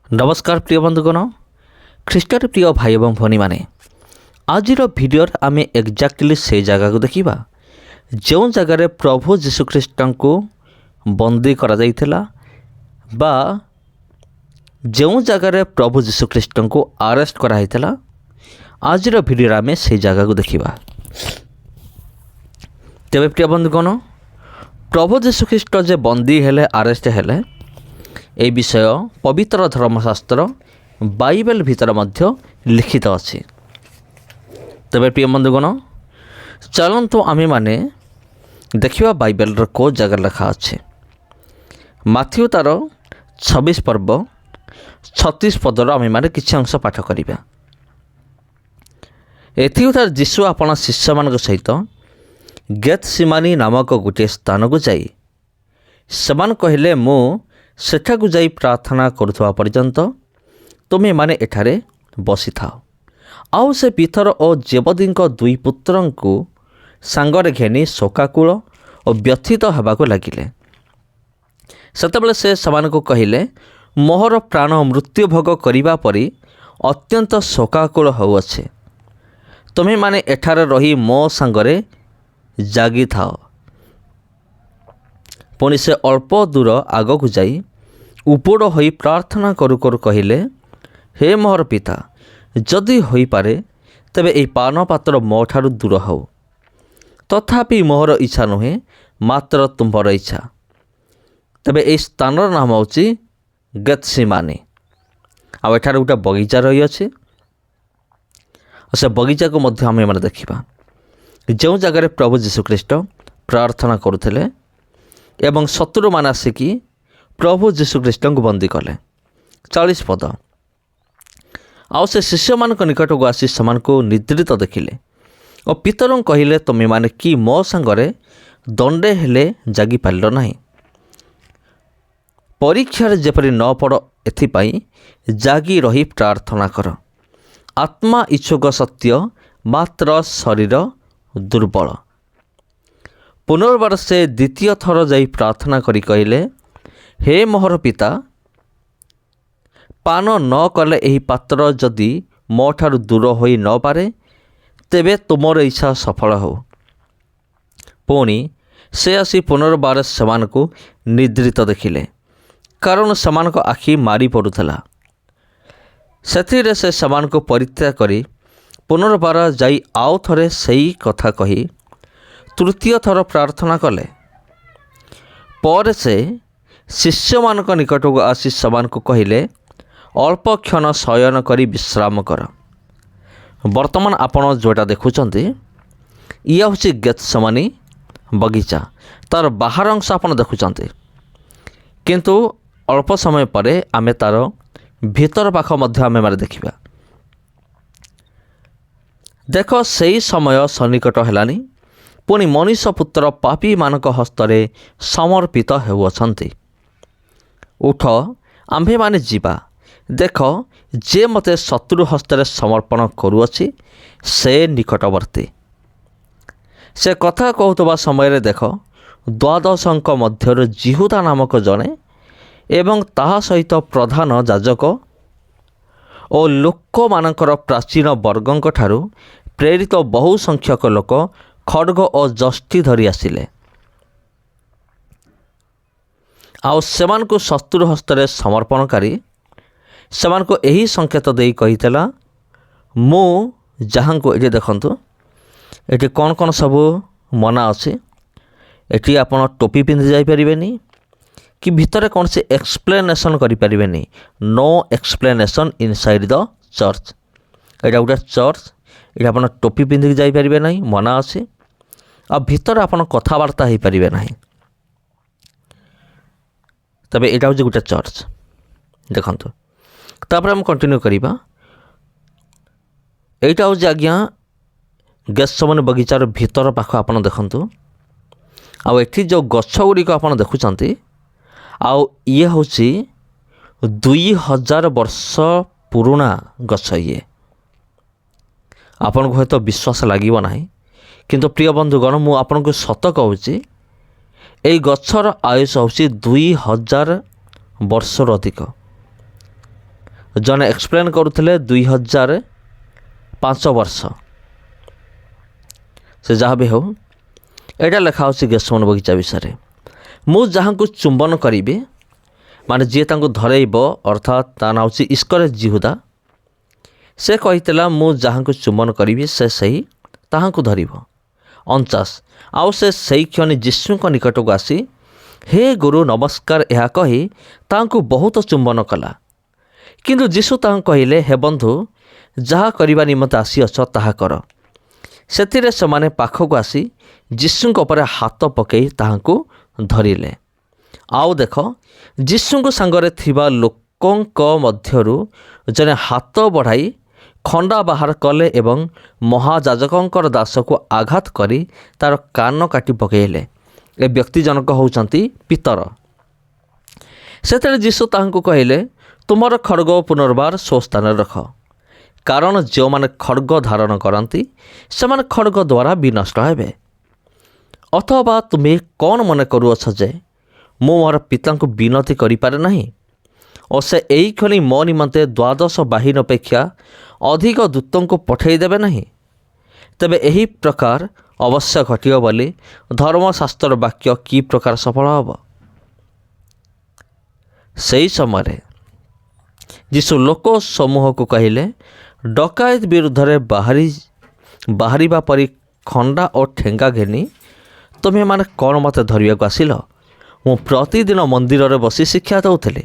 नमस्कार प्रिय बंधुगण ख्रीष्टर प्रिय भाई एवं भनी माने आज भिडियोर आम एक्जाक्टली से जगह को देखा जो जगार प्रभु जीशुख्रीष्ट को बंदी करा जाइथिला बा जो जगार प्रभु जीशुख्रीष्ट को अरेस्ट कराइथिला आज भिडियो आम से जगह को देखा। तेरे प्रिय बंधुगण प्रभु जीशुख्रीष्ट जे बंदी हेले अरेस्ट हेले ए विषय पवित्र धर्मशास्त्र बाइबल भीतर मध्य लिखित अच्छी। तेरे प्रिय बंधुगण चलतु आमे माने देखिवा बाइबल को जगह लिखा अच्छे माथ्यू तार 26 पर्व 36 पदर आमे माने किछि अंश पाठ करिबा। एथिउतार जीशु आपण शिष्य मान सहित गेतसेमानी नामक गोटे स्थान को जाई समान कहले मु सेठाकु जाई प्रार्थना करुवा पर्यंत तुमे माने एठारे बसी थाओ। आउ से पीथर और जेबदींक दुई पुत्रंकु सांगरे घेनी शोकाकूल और व्यथित हेबाकु लागिले। सेतेबेले से समानकु कहिले मोहर प्राण मृत्यु भोग करिबा परी अत्यंत शोकाकूल होउअछे। तुमे माने एठारे रही मो सांगरे जागी थाओ। पुणी से अल्प दूर आगकु जाई उपोड़ होई प्रार्थना करू करू कहिले हे मोहर पिता जदि होई पारे तेबे एई पान पात्र मो ठारू दूर हो तथापि मोहर इच्छा नुहे मात्र तुम्हर इच्छा। तेबे एई स्थानर नाम होची गेतसेमानी। आ एठार गोटे बगीचा रही अच्छे से बगीचा को मध्य आमे माने देखिबा जो जगार प्रभु जीशुख्रीष्ट प्रार्थना करुथिले एवं शत्रु मान आसिकी प्रभु जीशुख्रीष्ट को बंदी कले। 40 पद आउ से शिष्य मान निकट को आसी समान को निद्रित देखिले और पितर कहिले तुमे माने कि मो सांगरे दंडे हेले जागी पारिल नाही परीक्षार जेपरी न पड़ एथिपाई जागी रही प्रार्थना कर। आत्मा इच्छुक सत्य मात्र शरीर दुर्बल। पुनर्बार से द्वितीय थर जाई प्रार्थना करी कहिले हे मोहर पिता पान न कले एही पात्र जदि मो ठारू दूर होई न पारे तेबे तुमर इच्छा सफल हो। पुणी से आसी पुनर्बार समान को निद्रित देखिले कारण समान को आखि मारी पड़ुथला। सेथिरे से समान को परित्याग करी पुनर्बार जाई आउ थरे सही कथा कही तृतीय थर प्रार्थना कले। पर से शिष्य मान निकट को आसी समान को कहिले अल्प क्षण शयन करी विश्राम कर। वर्तमान आपण जोटा देखुचंती या होची गेतसेमानी बगीचा तार बाहर अंश आपण देखुचंती किंतु अल्प समय परे आमे तार भीतर पाख मध्य आमे मारे देखिबा। देख सही समय सन्निकट हेलानी पुणी मनुष्य पुत्र पापी मानक हस्तरे समर्पित हेउअछंती। उठ आम्भे माने जीवा देख जे मते शत्रु हस्तरे समर्पण करुअछि से निकटवर्ती। से कथा कहतुबा समय देख द्वादशंक मध्यर जिहुदा नामक जने एवं ताहा सहित प्रधान याजक और लोक मानकर प्राचीन वर्गंक ठारू प्रेरित बहु संख्यक लोक खड्ग और जष्टि धरी आसिले। आउ सेमान को शत्रु हस्तरे समर्पणकारी सेमान को यही संकेत देई कहितला मु जहाँ को ये देखंतु एटी कौन कौन सब मना अच्छे एटी आपण टोपी पिंधि जाई परिबेनी कि भितर कौन से एक्सप्लेनेशन करि परिबेनी। No explanation inside the church. एटा गोटे चर्च ये आपण टोपी पिंधि जाई परिबे नाही मना अच्छे आ भितर आपण कथबार्ता हो पारिबे नाही। तबे एटा होची गोटे चर्च देखंतु तापर हम कंटिन्यू करिबा। एटा होची आज्ञा गेतसेमानी बगीचार भीतर पाख आपण देखंतु आउ एठी जो गछ गुडी को आपण देखुचंती आउ ये होची 2000 वर्ष पुराना गछ। ये आपण को हयतो विश्वास लागिबो नाही किंतु प्रिय बंधुगण मु आपण को सत कहूची एई गछर आयुष होची 2000 वर्षर अधिक। ଜଣେ ଏକ୍ସପ୍ଲେନ୍ କରୁଥିଲେ 2500 ବର୍ଷ। ସେ ଯାହା ବି ହେଉ, ଏଇଟା ଲେଖା ହେଉଛି ଗେତ୍ସେମନେ ବଗିଚା ବିଷୟରେ। ମୁଁ ଯାହାଙ୍କୁ ଚୁମ୍ବନ କରିବି, ମାନେ ଯିଏ ତାଙ୍କୁ ଧରେଇବ, ଅର୍ଥାତ୍ ତା ନାଁ ହେଉଛି ଇସ୍କରିୟୋତ ଯିହୁଦା। ସେ କହିଥିଲା ମୁଁ ଯାହାଙ୍କୁ ଚୁମ୍ବନ କରିବି ସେ ସେହି ତାହାଙ୍କୁ ଧରିବ। 49 ଆଉ ସେ ସେହି କ୍ଷଣି ଯୀଶୁଙ୍କ ନିକଟକୁ ଆସି ହେ ଗୁରୁ ନମସ୍କାର ଏହା କହି ତାଙ୍କୁ ବହୁତ ଚୁମ୍ବନ କଲା। କିନ୍ତୁ ଯୀଶୁ ତାହାଙ୍କୁ କହିଲେ, ହେ ବନ୍ଧୁ, ଯାହା କରିବା ନିମନ୍ତେ ଆସିଅଛ ତାହା କର। ସେଥିରେ ସେମାନେ ପାଖକୁ ଆସି ଯୀଶୁଙ୍କ ଉପରେ ହାତ ପକାଇ ତାହାଙ୍କୁ ଧରିଲେ। ଆଉ ଦେଖ, ଯୀଶୁଙ୍କ ସାଙ୍ଗରେ ଥିବା ଲୋକଙ୍କ ମଧ୍ୟରୁ ଜଣେ ହାତ ବଢ଼ାଇ ଖଣ୍ଡା ବାହାର କଲେ ଏବଂ ମହାଯାଜକଙ୍କର ଦାସକୁ ଆଘାତ କରି ତାର କାନ କାଟି ପକାଇଲେ। ଏ ବ୍ୟକ୍ତି ଜଣକ ହେଉଛନ୍ତି ପିତର। ସେତେବେଳେ ଯୀଶୁ ତାହାଙ୍କୁ କହିଲେ, ତୁମର ଖଡ଼୍ଗ ପୁନର୍ବାର ସ୍ୱସ୍ଥାନରେ ରଖ, କାରଣ ଯେଉଁମାନେ ଖଡ଼୍ଗ ଧାରଣ କରନ୍ତି ସେମାନେ ଖଡ଼୍ଗ ଦ୍ୱାରା ବିନଷ୍ଟ ହେବେ। ଅଥବା ତୁମେ କ'ଣ ମନେ କରୁଅଛ ଯେ ମୁଁ ମୋର ପିତାଙ୍କୁ ବିନତି କରିପାରେ ନାହିଁ ଓ ସେ ଏଇକ୍ଷଣି ମୋ ନିମନ୍ତେ 12 ବାହିନୀ ଅପେକ୍ଷା ଅଧିକ ଦୂତଙ୍କୁ ପଠାଇ ଦେବେ ନାହିଁ? ତେବେ ଏହି ପ୍ରକାର ଅବଶ୍ୟ ଘଟିବ ବୋଲି ଧର୍ମଶାସ୍ତ୍ରର ବାକ୍ୟ କି ପ୍ରକାର ସଫଳ ହେବ? ସେହି ସମୟରେ ଯୀଶୁ ଲୋକ ସମୂହକୁ କହିଲେ, ଡକାୟତ ବିରୁଦ୍ଧରେ ବାହାରିବା ପରି ଖଣ୍ଡା ଓ ଠେଙ୍ଗା ଘେନି ତୁମେମାନେ କ'ଣ ମୋତେ ଧରିବାକୁ ଆସିଲ? ମୁଁ ପ୍ରତିଦିନ ମନ୍ଦିରରେ ବସି ଶିକ୍ଷା ଦେଉଥିଲି,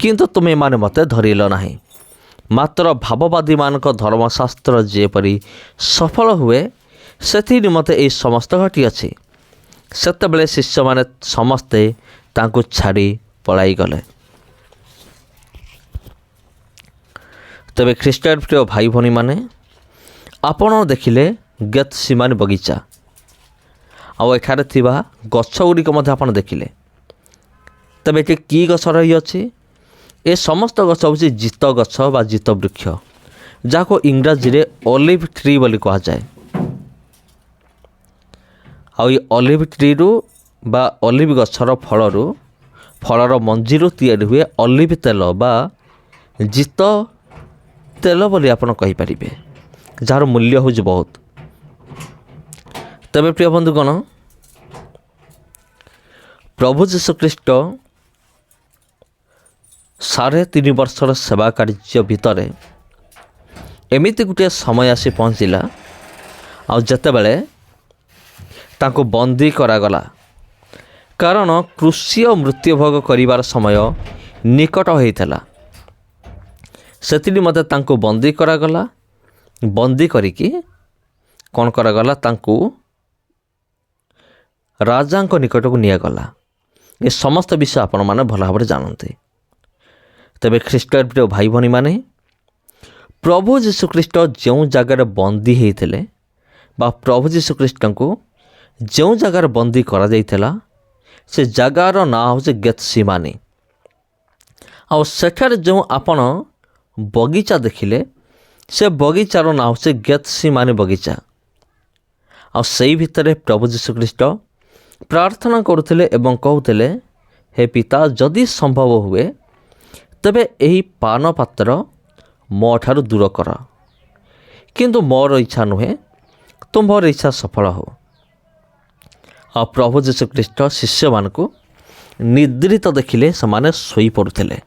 କିନ୍ତୁ ତୁମେମାନେ ମୋତେ ଧରିଲ ନାହିଁ। ମାତ୍ର ଭାବବାଦୀମାନଙ୍କ ଧର୍ମଶାସ୍ତ୍ର ଯେପରି ସଫଳ ହୁଏ ସେଥି ନିମନ୍ତେ ଏହି ସମସ୍ତ ଘଟିଅଛି। ସେତେବେଳେ ଶିଷ୍ୟମାନେ ସମସ୍ତେ ତାଙ୍କୁ ଛାଡ଼ି ପଳାଇଗଲେ। ତେବେ ଖ୍ରୀଷ୍ଟିଆନ ପ୍ରିୟ ଭାଇ ଭଉଣୀମାନେ, ଆପଣ ଦେଖିଲେ ଗେତ୍ସେମନେ ବଗିଚା, ଆଉ ଏଠାରେ ଥିବା ଗଛ ଗୁଡ଼ିକ ମଧ୍ୟ ଆପଣ ଦେଖିଲେ। ତେବେ ଏଠି କି ଗଛ ରହିଅଛି? ଏ ସମସ୍ତ ଗଛ ହେଉଛି ଜିତ ଗଛ ବା ଜିତ ବୃକ୍ଷ, ଯାହାକୁ ଇଂରାଜୀରେ ଅଲିଭ୍ ଟ୍ରି ବୋଲି କୁହାଯାଏ। ଆଉ ଏ ଅଲିଭ୍ ଟ୍ରିରୁ ବା ଅଲିଭ୍ ଗଛର ଫଳର ମଞ୍ଜିରୁ ତିଆରି ହୁଏ ଅଲିଭ୍ ତେଲ ବା ଜିତ ତେଲ ବୋଲି ଆପଣ କହିପାରିବେ, ଯାହାର ମୂଲ୍ୟ ହେଉଛି ବହୁତ। ତେବେ ପ୍ରିୟ ବନ୍ଧୁଗଣ, ପ୍ରଭୁ ଯୀଶୁଖ୍ରୀଷ୍ଟ 3.5 ବର୍ଷର ସେବା କାର୍ଯ୍ୟ ଭିତରେ ଏମିତି ଗୋଟିଏ ସମୟ ଆସି ପହଞ୍ଚିଲା, ଆଉ ଯେତେବେଳେ ତାଙ୍କୁ ବନ୍ଦୀ କରାଗଲା, କାରଣ କ୍ରୁଶୀୟ ମୃତ୍ୟୁଭୋଗ କରିବାର ସମୟ ନିକଟ ହୋଇଥିଲା। ସେଥିନିମନ୍ତେ ତାଙ୍କୁ ବନ୍ଦୀ କରାଗଲା। ବନ୍ଦୀ କରିକି କ'ଣ କରାଗଲା? ତାଙ୍କୁ ରାଜାଙ୍କ ନିକଟକୁ ନିଆଗଲା। ଏ ସମସ୍ତ ବିଷୟ ଆପଣମାନେ ଭଲ ଭାବରେ ଜାଣନ୍ତି। ତେବେ ଖ୍ରୀଷ୍ଟିଆନ ପ୍ରିୟ ଭାଇ ଭଉଣୀମାନେ, ପ୍ରଭୁ ଯୀଶୁଖ୍ରୀଷ୍ଟ ଯେଉଁ ଜାଗାରେ ବନ୍ଦୀ ହୋଇଥିଲେ ବା ପ୍ରଭୁ ଯୀଶୁଖ୍ରୀଷ୍ଟଙ୍କୁ ଯେଉଁ ଜାଗାରେ ବନ୍ଦୀ କରାଯାଇଥିଲା ସେ ଜାଗାର ନାଁ ହେଉଛି ଗେତ୍ସେମନେ। ଆଉ ସେଠାରେ ଯେଉଁ ଆପଣ ବଗିଚା ଦେଖିଲେ ସେ ବଗିଚାର ନାଁ ହେଉଛି ଗେତ୍ସେମନେ ବଗିଚା। ଆଉ ସେଇ ଭିତରେ ପ୍ରଭୁ ଯୀଶୁଖ୍ରୀଷ୍ଟ ପ୍ରାର୍ଥନା କରୁଥିଲେ ଏବଂ କହୁଥିଲେ, ହେ ପିତା, ଯଦି ସମ୍ଭବ ହୁଏ ତେବେ ଏହି ପାନ ପାତ୍ର ମୋ ଠାରୁ ଦୂର କର, କିନ୍ତୁ ମୋର ଇଚ୍ଛା ନୁହେଁ ତୁମ୍ଭର ଇଚ୍ଛା ସଫଳ ହେଉ। ଆଉ ପ୍ରଭୁ ଯୀଶୁଖ୍ରୀଷ୍ଟ ଶିଷ୍ୟମାନଙ୍କୁ ନିଦ୍ରିତ ଦେଖିଲେ ସେମାନେ ଶୋଇପଡ଼ୁଥିଲେ।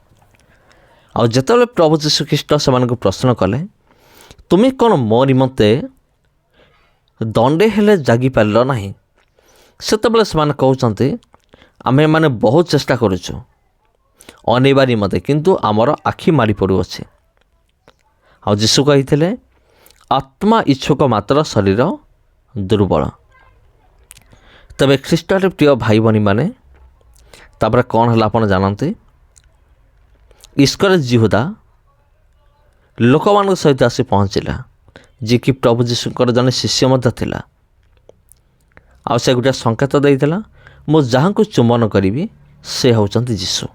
ଆଉ ଯେତେବେଳେ ପ୍ରଭୁ ଯୀଶୁଖ୍ରୀଷ୍ଟ ସେମାନଙ୍କୁ ପ୍ରଶ୍ନ କଲେ, ତୁମେ କ'ଣ ମୋ ନିମନ୍ତେ ଦଣ୍ଡେ ହେଲେ ଜାଗିପାରିଲ ନାହିଁ? ସେତେବେଳେ ସେମାନେ କହୁଛନ୍ତି, ଆମେମାନେ ବହୁତ ଚେଷ୍ଟା କରୁଛୁ ଅନେଇବା ନିମନ୍ତେ, କିନ୍ତୁ ଆମର ଆଖି ମାଡ଼ି ପଡ଼ୁଅଛି। ଆଉ ଯୀଶୁ କହିଥିଲେ, ଆତ୍ମା ଇଚ୍ଛୁକ ମାତ୍ର ଶରୀର ଦୁର୍ବଳ। ତେବେ ଖ୍ରୀଷ୍ଟରେ ପ୍ରିୟ ଭାଇ ଭଉଣୀମାନେ, ତାପରେ କ'ଣ ହେଲା ଆପଣ ଜାଣନ୍ତି? ଇସ୍କରିୟୋତ ଯିହୁଦା ଲୋକମାନଙ୍କ ସହିତ ଆସି ପହଞ୍ଚିଲା, ଯିଏକି ପ୍ରଭୁ ଯୀଶୁଙ୍କର ଜଣେ ଶିଷ୍ୟ ମଧ୍ୟ ଥିଲା। ଆଉ ସେ ଗୋଟିଏ ସଙ୍କେତ ଦେଇଥିଲା, ମୁଁ ଯାହାଙ୍କୁ ଚୁମ୍ବନ କରିବି ସେ ହେଉଛନ୍ତି ଯୀଶୁ।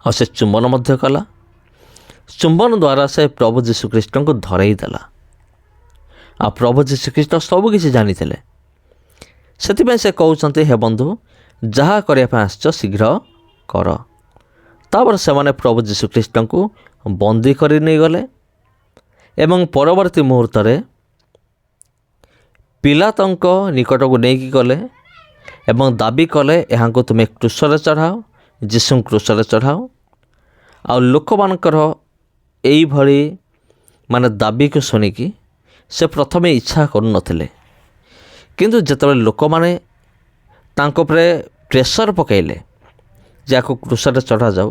ଆଉ ସେ ଚୁମ୍ବନ ମଧ୍ୟ କଲା। ଚୁମ୍ବନ ଦ୍ୱାରା ସେ ପ୍ରଭୁ ଯୀଶୁଖ୍ରୀଷ୍ଟଙ୍କୁ ଧରେଇ ଦେଲା। ଆଉ ପ୍ରଭୁ ଯୀଶୁଖ୍ରୀଷ୍ଟ ସବୁକିଛି ଜାଣିଥିଲେ। ସେଥିପାଇଁ ସେ କହୁଛନ୍ତି, ହେ ବନ୍ଧୁ, ଯାହା କରିବା ପାଇଁ ଆସିଛ ଶୀଘ୍ର କର। ତାପରେ ସେମାନେ ପ୍ରଭୁ ଯୀଶୁଖ୍ରୀଷ୍ଟଙ୍କୁ ବନ୍ଦୀ କରି ନେଇଗଲେ ଏବଂ ପରବର୍ତ୍ତୀ ମୁହୂର୍ତ୍ତରେ ପିଲାତଙ୍କ ନିକଟକୁ ନେଇକି ଗଲେ ଏବଂ ଦାବି କଲେ ଏହାଙ୍କୁ ତୁମେ କ୍ରୁଶରେ ଚଢ଼ାଅ, ଯୀଶୁଙ୍କୁ କ୍ରୁଶରେ ଚଢ଼ାଅ। ଆଉ ଲୋକମାନଙ୍କର ଏଇଭଳି ଦାବିକୁ ଶୁଣିକି ସେ ପ୍ରଥମେ ଇଚ୍ଛା କରୁନଥିଲେ, କିନ୍ତୁ ଯେତେବେଳେ ଲୋକମାନେ ତାଙ୍କ ଉପରେ ପ୍ରେସର ପକାଇଲେ ଯେ ଆକୁ କ୍ରୁଶରେ ଚଢ଼ାଯାଉ,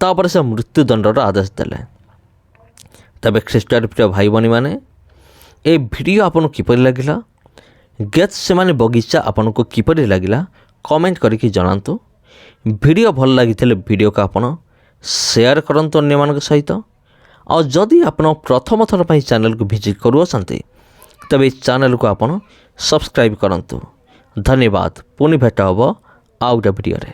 ତାପରେ ସେ ମୃତ୍ୟୁଦଣ୍ଡର ଆଦେଶ ଦେଲେ। ତେବେ ଖ୍ରୀଷ୍ଟରେ ପ୍ରିୟ ଭାଇ ଭଉଣୀମାନେ, ଏ ଭିଡ଼ିଓ ଆପଣଙ୍କୁ କିପରି ଲାଗିଲା? ଗେଥସେମାନି ବଗିଚା ଆପଣଙ୍କୁ କିପରି ଲାଗିଲା କମେଣ୍ଟ କରିକି ଜଣାନ୍ତୁ। ଭିଡ଼ିଓ ଭଲ ଲାଗିଥିଲେ ଭିଡ଼ିଓକୁ ଆପଣ ସେୟାର କରନ୍ତୁ ଅନ୍ୟମାନଙ୍କ ସହିତ। ଆଉ ଯଦି ଆପଣ ପ୍ରଥମ ଥର ପାଇଁ ଚ୍ୟାନେଲକୁ ଭିଜିଟ୍ କରୁଅଛନ୍ତି, ତେବେ ଏହି ଚ୍ୟାନେଲକୁ ଆପଣ ସବସ୍କ୍ରାଇବ୍ କରନ୍ତୁ। ଧନ୍ୟବାଦ। ପୁଣି ଭେଟ ହେବ ଆଉ ଗୋଟେ ଭିଡ଼ିଓରେ।